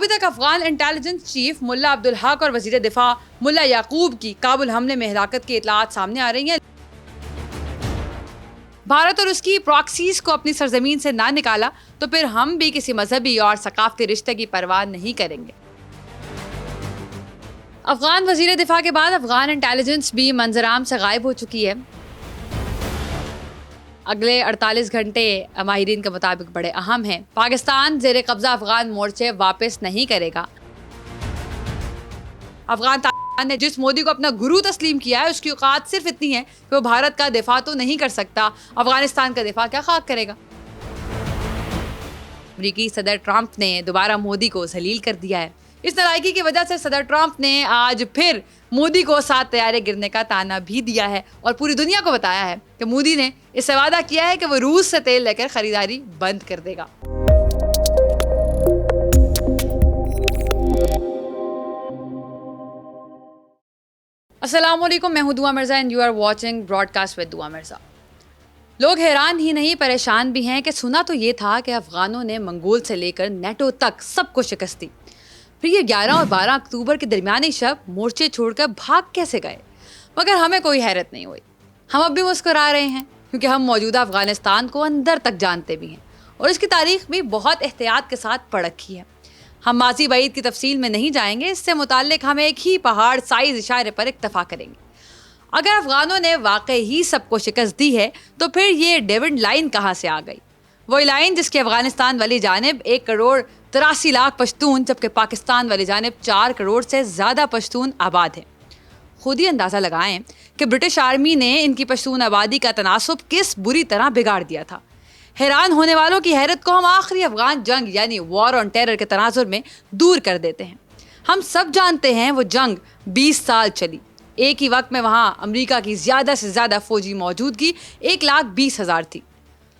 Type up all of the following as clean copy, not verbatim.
ابھی تک Afghan intelligence chief ملا عبدالحق اور وزیر دفاع ملا یعقوب کی کابل حملے میں ہلاکت کی اطلاعات سامنے آ رہی ہیں. بھارت اور اس کی پراکسیز کو اپنی سرزمین سے نہ نکالا تو پھر ہم بھی کسی مذہبی اور ثقافتی رشتے کی پرواہ نہیں کریں گے. افغان وزیر دفاع کے بعد افغان انٹیلیجنس بھی منظر عام سے غائب ہو چکی ہے. اگلے 48 گھنٹے ماہرین کے مطابق بڑے اہم ہیں. پاکستان زیر قبضہ افغان مورچے واپس نہیں کرے گا. افغان طالبان نے جس مودی کو اپنا گرو تسلیم کیا ہے اس کی اوقات صرف اتنی ہے کہ وہ بھارت کا دفاع تو نہیں کر سکتا، افغانستان کا دفاع کیا خاک کرے گا. امریکی صدر ٹرمپ نے دوبارہ مودی کو ذلیل کر دیا ہے. اس نالائکی کی وجہ سے صدر ٹرمپ نے آج پھر مودی کو 7 طیارے گرنے کا طعنہ بھی دیا ہے اور پوری دنیا کو بتایا ہے کہ مودی نے اس سے وعدہ کیا ہے کہ وہ روس سے تیل لے کر خریداری بند کر دے گا. السلام علیکم، میں ہوں Dua Mirza and you are watching broadcast with Dua Mirza. لوگ حیران ہی نہیں پریشان بھی ہیں کہ سنا تو یہ تھا کہ افغانوں نے منگول سے لے کر نیٹو تک سب کو شکست دی، پھر یہ 11 اور 12 اکتوبر کے درمیانی شب مورچے چھوڑ کر بھاگ کیسے گئے. مگر ہمیں کوئی حیرت نہیں ہوئی. ہم اب بھی مسکرا رہے ہیں کیونکہ ہم موجودہ افغانستان کو اندر تک جانتے بھی ہیں اور اس کی تاریخ بھی بہت احتیاط کے ساتھ پڑھ رکھی ہے. ہم ماضی بعید کی تفصیل میں نہیں جائیں گے، اس سے متعلق ہم ایک ہی پہاڑ سائز اشارے پر اکتفا کریں گے. اگر افغانوں نے واقعی ہی سب کو شکست دی ہے تو پھر یہ ڈیوڈ لائن کہاں سے آ گئی؟ وہی لائن جس کے افغانستان والی جانب 1,83,00,000 پشتون جبکہ پاکستان والی جانب 4 کروڑ سے زیادہ پشتون آباد ہیں. خود ہی اندازہ لگائیں کہ برٹش آرمی نے ان کی پشتون آبادی کا تناسب کس بری طرح بگاڑ دیا تھا. حیران ہونے والوں کی حیرت کو ہم آخری افغان جنگ یعنی وار آن ٹیرر کے تناظر میں دور کر دیتے ہیں. ہم سب جانتے ہیں وہ جنگ 20 سال چلی. ایک ہی وقت میں وہاں امریکہ کی زیادہ سے زیادہ فوجی موجودگی 1,20,000 تھی.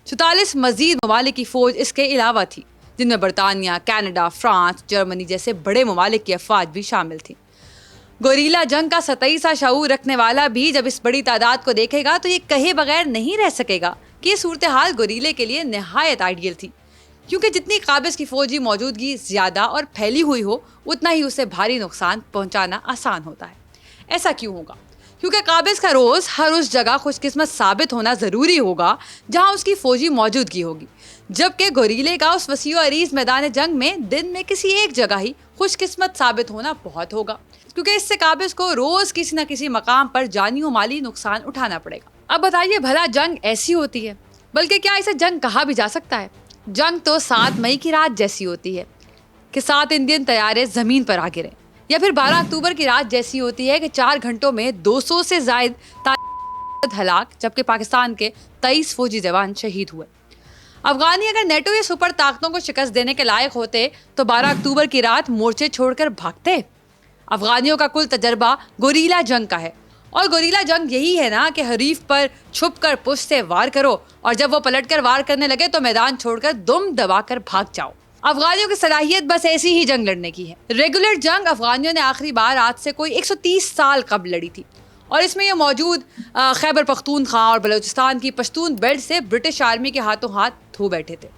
44 مزید ممالک کی فوج اس کے علاوہ تھی جن میں برطانیہ، کینیڈا، فرانس، جرمنی جیسے بڑے ممالک کی افواج بھی شامل تھیں. گوریلا جنگ کا سطحی سا شعور رکھنے والا بھی جب اس بڑی تعداد کو دیکھے گا تو یہ کہے بغیر نہیں رہ سکے گا کہ یہ صورتحال گوریلے کے لیے نہایت آئیڈیل تھی، کیونکہ جتنی قابض کی فوجی موجودگی زیادہ اور پھیلی ہوئی ہو اتنا ہی اسے بھاری نقصان پہنچانا آسان ہوتا ہے. ایسا کیوں ہوگا؟ کیونکہ قابض کا روز ہر اس جگہ خوش قسمت ثابت ہونا ضروری ہوگا جہاں اس کی فوجی موجودگی ہوگی، جبکہ گوریلے کا اس وسیع و عریض میدان جنگ میں دن میں کسی ایک جگہ ہی خوش قسمت ثابت ہونا بہت ہوگا، کیونکہ اس سے قابض کو روز کسی نہ کسی مقام پر جانی و مالی نقصان اٹھانا پڑے گا. اب بتائیے بھلا جنگ ایسی ہوتی ہے؟ بلکہ کیا اسے جنگ کہا بھی جا سکتا ہے؟ جنگ تو 7 مئی کی رات جیسی ہوتی ہے کہ 7 انڈین طیارے زمین پر آ گرے، یا پھر 12 اکتوبر کی رات جیسی ہوتی ہے کہ 4 گھنٹوں میں 200 سے زائد ہلاک جبکہ پاکستان کے 23 فوجی جوان شہید ہوئے. افغانی اگر نیٹو یا سپر طاقتوں کو شکست دینے کے لائق ہوتے تو 12 اکتوبر کی رات مورچے چھوڑ کر بھاگتے. افغانیوں کا کل تجربہ گوریلا جنگ کا ہے، اور گوریلا جنگ یہی ہے نا کہ حریف پر چھپ کر پشت سے وار کرو اور جب وہ پلٹ کر وار کرنے لگے تو میدان چھوڑ کر دم دبا کر بھاگ جاؤ. افغانیوں کی صلاحیت بس ایسی ہی جنگ لڑنے کی ہے. ریگولر جنگ افغانیوں نے آخری بار آج سے کوئی 130 سال قبل لڑی تھی، اور اس میں یہ موجود خیبر پختونخوا اور بلوچستان کی پشتون بیلٹ سے برٹش آرمی کے ہاتھوں ہاتھ دھو بیٹھے تھے.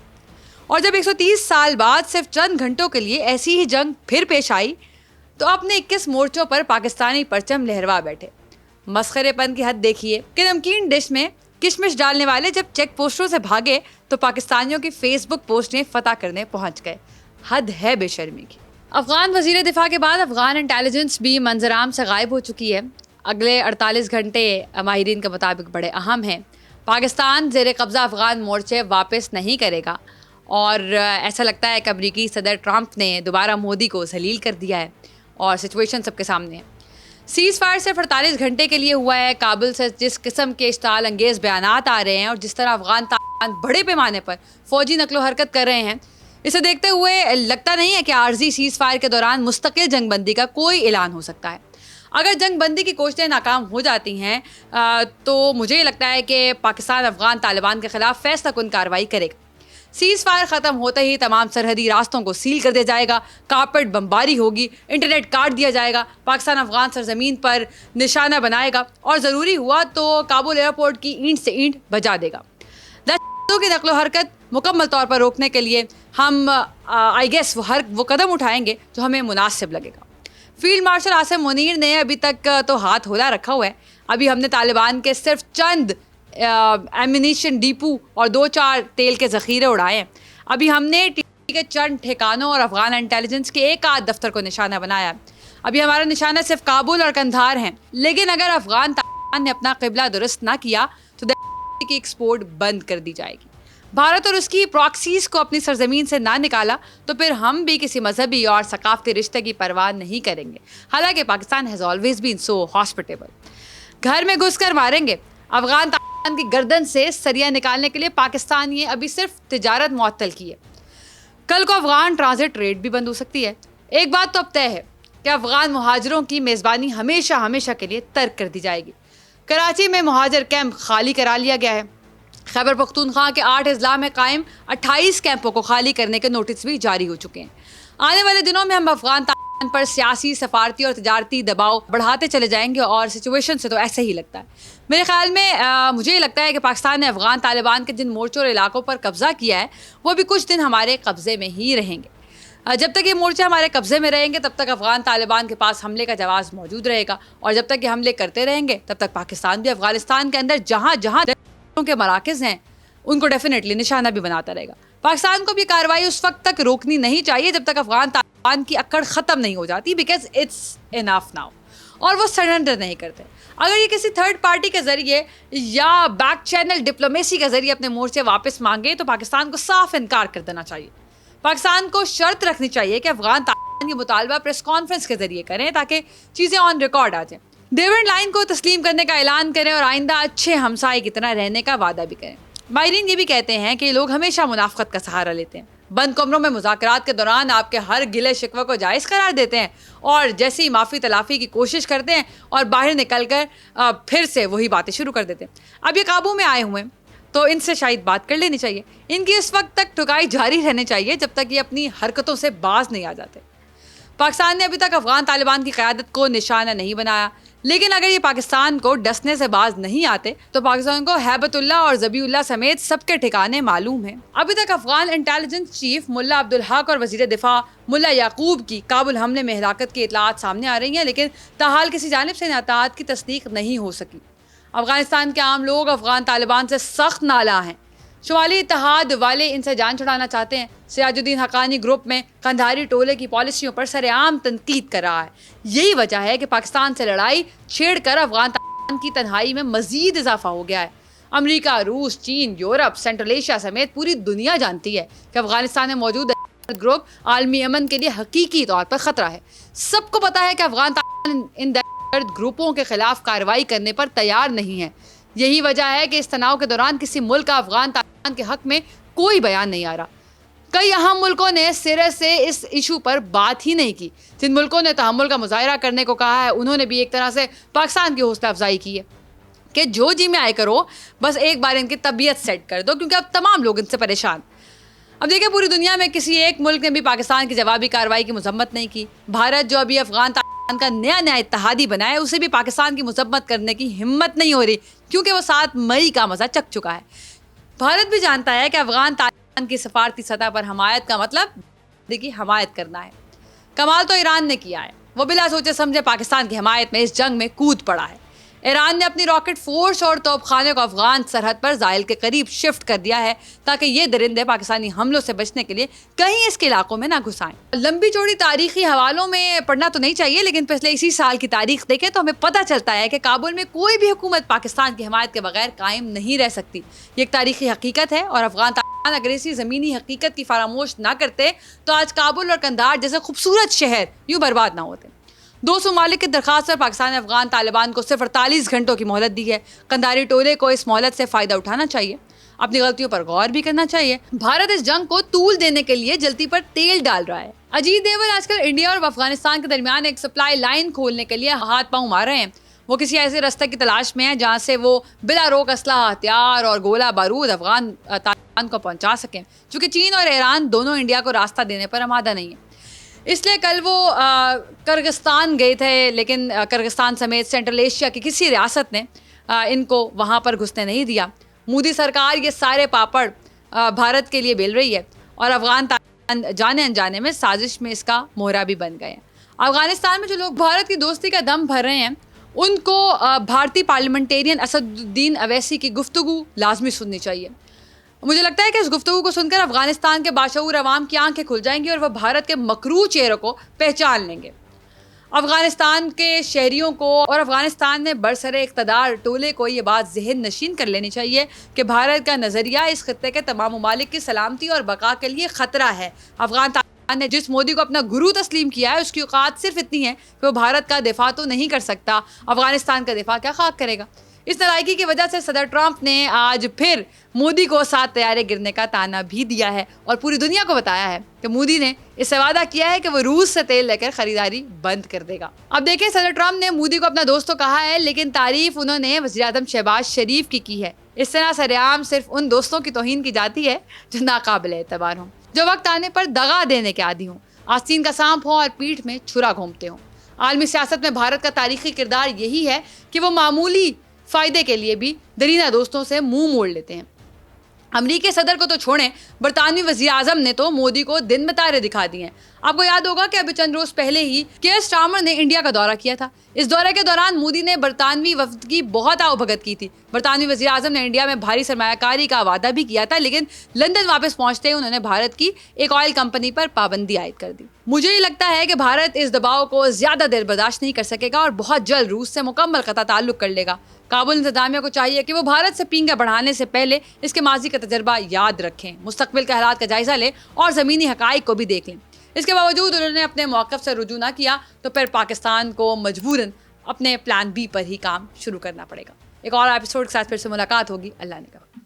اور جب 130 سال بعد صرف چند گھنٹوں کے لیے ایسی ہی جنگ پھر پیش آئی تو اپنے 21 مورچوں پر پاکستانی پرچم لہروا بیٹھے. مسخرے پن کی حد دیکھیے کہ نمکین ڈش میں کشمش ڈالنے والے جب چیک پوسٹوں سے بھاگے تو پاکستانیوں کی فیس بک پوسٹیں فتح کرنے پہنچ گئے. حد ہے بے شرمی کی. افغان وزیر دفاع کے بعد افغان انٹیلیجنس بھی منظر عام سے غائب ہو چکی ہے. اگلے 48 گھنٹے ماہرین کے مطابق بڑے اہم ہیں. پاکستان زیر قبضہ افغان مورچے واپس نہیں کرے گا، اور ایسا لگتا ہے کہ امریکی صدر ٹرمپ نے دوبارہ مودی کو ذلیل کر دیا ہے اور سچویشن سب کے سامنے ہے. سیز فائر صرف 48 گھنٹے کے لیے ہوا ہے. کابل سے جس قسم کے اشتعال انگیز بیانات آ رہے ہیں اور جس طرح افغان طالبان بڑے پیمانے پر فوجی نقل و حرکت کر رہے ہیں، اسے دیکھتے ہوئے لگتا نہیں ہے کہ عارضی سیز فائر کے دوران مستقل جنگ بندی کا کوئی اعلان ہو سکتا ہے. اگر جنگ بندی کی کوششیں ناکام ہو جاتی ہیں تو مجھے لگتا ہے کہ پاکستان افغان طالبان کے خلاف فیصلہ کن کارروائی کرے گا. سیز فائر ختم ہوتے ہی تمام سرحدی راستوں کو سیل کر دیا جائے گا، کارپیٹ بمباری ہوگی، انٹرنیٹ کاٹ دیا جائے گا، پاکستان افغان سرزمین پر نشانہ بنائے گا اور ضروری ہوا تو کابل ایئرپورٹ کی اینٹ سے اینٹ بجا دے گا. دہشتوں کی نقل و حرکت مکمل طور پر روکنے کے لیے ہم آئی گیس وہ قدم اٹھائیں گے جو ہمیں مناسب لگے گا. فیلڈ مارشل عاصم منیر نے ابھی تک تو ہاتھ ہلا رکھا ہوا ہے. ابھی ہم نے طالبان کے صرف چند ایمونیشن ڈیپو اور 2-4 تیل کے ذخیرے اڑائے ہیں. ابھی ہم نے کے چند ٹھکانوں اور افغان انٹیلیجنس کے ایک آدھ دفتر کو نشانہ بنایا. ابھی ہمارا نشانہ صرف کابل اور قندھار ہیں. لیکن اگر افغان طالبان نے اپنا قبلہ درست نہ کیا تو کی ایکسپورٹ بند کر دی جائے گی. بھارت اور اس کی پراکسیز کو اپنی سرزمین سے نہ نکالا تو پھر ہم بھی کسی مذہبی اور ثقافتی رشتے کی پرواہ نہیں کریں گے. حالانکہ Pakistan has always been so hospitable. گھر میں گھس کر ماریں گے. افغان طالبان کی گردن سے سریہ نکالنے کے لیے پاکستان یہ ابھی صرف تجارت معطل کی ہے. کل کو افغان ٹرانزٹ ریٹ بھی بند ہو سکتی ہے. ایک بات تو اب طے ہے کہ افغان مہاجروں کی میزبانی ہمیشہ کے لیے ترک کر دی جائے گی. کراچی میں مہاجر کیمپ خالی کرا لیا گیا ہے. خیبر پختونخوا کے 8 اضلاع میں قائم 28 کیمپوں کو خالی کرنے کے نوٹس بھی جاری ہو چکے ہیں. آنے والے دنوں میں ہم افغان طالبان پر سیاسی، سفارتی اور تجارتی دباؤ بڑھاتے چلے جائیں گے اور سچویشن سے تو ایسے ہی لگتا ہے. میرے خیال میں مجھے یہ لگتا ہے کہ پاکستان نے افغان طالبان کے جن مورچوں اور علاقوں پر قبضہ کیا ہے وہ بھی کچھ دن ہمارے قبضے میں ہی رہیں گے. جب تک یہ مورچے ہمارے قبضے میں رہیں گے تب تک افغان طالبان کے پاس حملے کا جواز موجود رہے گا. اور جب تک یہ حملے کرتے رہیں گے تب تک پاکستان بھی افغانستان کے اندر جہاں کے مراکز ہیں ان کو ڈیفینیٹلی نشانہ بھی بناتا رہے گا. پاکستان کو بھی کارروائی اس وقت تک روکنی نہیں چاہیے جب تک افغان طالبان کی اکڑ ختم نہیں ہو جاتی. Because it's enough now. اور وہ سرنڈر نہیں کرتے. اگر یہ کسی تھرڈ پارٹی کے ذریعے یا بیک چینل ڈپلومیسی کے ذریعے اپنے مورچے واپس مانگے تو پاکستان کو صاف انکار کر دینا چاہیے. پاکستان کو شرط رکھنی چاہیے کہ افغان طالبان یہ مطالبہ پریس کانفرنس کے ذریعے کریں تاکہ چیزیں آن ریکارڈ آ جائیں. ڈیوڈ لائن کو تسلیم کرنے کا اعلان کریں اور آئندہ اچھے ہمسائے کی طرح رہنے کا وعدہ بھی کریں. ماہرین یہ بھی کہتے ہیں کہ یہ لوگ ہمیشہ منافقت کا سہارا لیتے ہیں. بند کمروں میں مذاکرات کے دوران آپ کے ہر گلے شکوے کو جائز قرار دیتے ہیں اور جیسے ہی معافی تلافی کی کوشش کرتے ہیں اور باہر نکل کر پھر سے وہی باتیں شروع کر دیتے ہیں. اب یہ قابو میں آئے ہوئے ہیں تو ان سے شاید بات کر لینی چاہیے. ان کی اس وقت تک ٹھکائی جاری رہنی چاہیے جب تک یہ اپنی حرکتوں سے باز نہیں آ جاتے. پاکستان نے ابھی تک افغان طالبان کی قیادت کو نشانہ نہیں بنایا. لیکن اگر یہ پاکستان کو ڈسنے سے باز نہیں آتے تو پاکستان کو ہیبت اللہ اور ذبیح اللہ سمیت سب کے ٹھکانے معلوم ہیں. ابھی تک افغان انٹیلیجنس چیف ملا عبدالحق اور وزیر دفاع ملا یعقوب کی کابل حملے میں ہلاکت کی اطلاعات سامنے آ رہی ہیں لیکن تاحال کسی جانب سے ان اطلاعات کی تصدیق نہیں ہو سکی. افغانستان کے عام لوگ افغان طالبان سے سخت نالاں ہیں. شمالی اتحاد والے ان سے جان چھڑانا چاہتے ہیں. سراج الدین حقانی گروپ میں قندھاری ٹولے کی پالیسیوں پر سر عام تنقید کر رہا ہے. یہی وجہ ہے کہ پاکستان سے لڑائی چھیڑ کر افغان طالبان کی تنہائی میں مزید اضافہ ہو گیا ہے. امریکہ، روس، چین، یورپ، سینٹرل ایشیا سمیت پوری دنیا جانتی ہے کہ افغانستان میں موجود گروپ عالمی امن کے لیے حقیقی طور پر خطرہ ہے. سب کو پتا ہے کہ افغان طالبان ان گروپوں کے خلاف کارروائی کرنے پر تیار نہیں ہے. یہی وجہ ہے کہ اس تناؤ کے دوران کسی ملک کا افغان طالبان کے حق میں کوئی بیان نہیں آ رہا. کئی اہم ملکوں نے سرے سے اس ایشو پر بات ہی نہیں کی. جن ملکوں نے تحمل کا مظاہرہ کرنے کو کہا ہے انہوں نے بھی ایک طرح سے پاکستان کی حوصلہ افزائی کی ہے کہ جو جی میں آئے کرو بس ایک بار ان کی طبیعت سیٹ کر دو کیونکہ اب تمام لوگ ان سے پریشان. اب دیکھیں پوری دنیا میں کسی ایک ملک نے بھی پاکستان کی جوابی کارروائی کی مذمت نہیں کی. بھارت جو ابھی افغان طالبان کا نیا اتحادی بنا ہے اسے بھی پاکستان کی مذمت کرنے کی ہمت نہیں ہو رہی کیونکہ وہ 7 مئی کا مزہ چکھ چکا ہے. بھارت بھی جانتا ہے کہ افغان طالبان کی سفارتی سطح پر حمایت کا مطلب کی حمایت کرنا ہے. کمال تو ایران نے کیا ہے. وہ بلا سوچے سمجھے پاکستان کی حمایت میں اس جنگ میں کود پڑا ہے. ایران نے اپنی راکٹ فورس اور توپ خانے کو افغان سرحد پر زائل کے قریب شفٹ کر دیا ہے تاکہ یہ درندے پاکستانی حملوں سے بچنے کے لیے کہیں اس کے علاقوں میں نہ گھسائیں. لمبی چوڑی تاریخی حوالوں میں پڑھنا تو نہیں چاہیے لیکن پچھلے اسی سال کی تاریخ دیکھیں تو ہمیں پتہ چلتا ہے کہ کابل میں کوئی بھی حکومت پاکستان کی حمایت کے بغیر قائم نہیں رہ سکتی. یہ ایک تاریخی حقیقت ہے اور افغان طالبان اگر اسی زمینی حقیقت کی فراموش نہ کرتے تو آج کابل اور قندھار جیسے خوبصورت شہر یوں برباد نہ ہوتے. 2 ممالک کی درخواست پر پاکستان نے افغان طالبان کو صرف 48 گھنٹوں کی مہلت دی ہے. قندھاری ٹولے کو اس مہلت سے فائدہ اٹھانا چاہیے. اپنی غلطیوں پر غور بھی کرنا چاہیے. بھارت اس جنگ کو طول دینے کے لیے جلتی پر تیل ڈال رہا ہے. اجیت دیول آج کل انڈیا اور افغانستان کے درمیان ایک سپلائی لائن کھولنے کے لیے ہاتھ پاؤں مار رہے ہیں. وہ کسی ایسے راستے کی تلاش میں ہیں جہاں سے وہ بلا روک اسلحہ، ہتھیار اور گولہ بارود افغان طالبان کو پہنچا سکیں. چونکہ چین اور ایران دونوں انڈیا کو راستہ دینے پر آمادہ نہیں ہیں اس لیے کل وہ کرغستان گئے تھے لیکن کرغستان سمیت سینٹرل ایشیا کی کسی ریاست نے ان کو وہاں پر گھسنے نہیں دیا. مودی سرکار یہ سارے پاپڑ بھارت کے لیے بیل رہی ہے اور افغان جانے انجانے میں سازش میں اس کا مہرا بھی بن گئے ہیں. افغانستان میں جو لوگ بھارت کی دوستی کا دم بھر رہے ہیں ان کو بھارتی پارلیمنٹیرین اسد الدین اویسی کی گفتگو لازمی سننی چاہیے. مجھے لگتا ہے کہ اس گفتگو کو سن کر افغانستان کے باشعور عوام کی آنکھیں کھل جائیں گی اور وہ بھارت کے مکروہ چہروں کو پہچان لیں گے. افغانستان کے شہریوں کو اور افغانستان میں برسر اقتدار ٹولے کو یہ بات ذہن نشین کر لینی چاہیے کہ بھارت کا نظریہ اس خطے کے تمام ممالک کی سلامتی اور بقا کے لیے خطرہ ہے. افغانستان نے جس مودی کو اپنا گرو تسلیم کیا ہے اس کی اوقات صرف اتنی ہے کہ وہ بھارت کا دفاع تو نہیں کر سکتا, افغانستان کا دفاع کیا خاک کرے گا. اس نالائکی کی وجہ سے صدر ٹرمپ نے آج پھر مودی کو 7 طیارے گرنے کا تانا بھی دیا ہے اور پوری دنیا کو بتایا ہے کہ مودی نے اس سے وعدہ کیا ہے کہ وہ روس سے تیل لے کر خریداری بند کر دے گا. اب دیکھیں, صدر ٹرمپ نے مودی کو اپنا دوست تو کہا ہے لیکن تعریف انہوں نے وزیر اعظم شہباز شریف کی ہے. اس طرح سرعام صرف ان دوستوں کی توہین کی جاتی ہے جو ناقابل اعتبار ہوں, جو وقت آنے پر دغا دینے کے عادی ہوں, آستین کا سانپ ہوں اور پیٹھ میں چھرا گھومتے ہوں. عالمی سیاست میں بھارت کا تاریخی کردار یہی ہے کہ وہ معمولی فائدے کے لیے بھی درینہ دوستوں سے منہ موڑ لیتے ہیں. امریکی صدر کو تو چھوڑیں, برطانوی وزیر اعظم نے تو مودی کو دن میں تارے دکھا دیے ہیں. آپ کو یاد ہوگا کہ ابھی چند روز پہلے ہی کیئر سٹارمر نے انڈیا کا دورہ کیا تھا. اس دورے کے دوران مودی نے برطانوی وفد کی بہت آؤ بھگت کی تھی. برطانوی وزیر اعظم نے انڈیا میں بھاری سرمایہ کاری کا وعدہ بھی کیا تھا, لیکن لندن واپس پہنچتے ہی انہوں نے بھارت کی ایک آئل کمپنی پر پابندی عائد کر دی. مجھے یہ لگتا ہے کہ بھارت اس دباؤ کو زیادہ دیر برداشت نہیں کر سکے گا اور بہت جلد روس سے مکمل قطع تعلق کر لے گا. کابل انتظامیہ کو چاہیے کہ وہ بھارت سے پینگا بڑھانے سے پہلے اس کے ماضی کا تجربہ یاد رکھیں, مستقبل کے حالات کا جائزہ لیں اور زمینی حقائق کو بھی دیکھ لیں. اس کے باوجود انہوں نے اپنے موقف سے رجوع نہ کیا تو پھر پاکستان کو مجبوراً اپنے پلان بی پر ہی کام شروع کرنا پڑے گا. ایک اور ایپیسوڈ کے ساتھ پھر سے ملاقات ہوگی. اللہ نے کہا.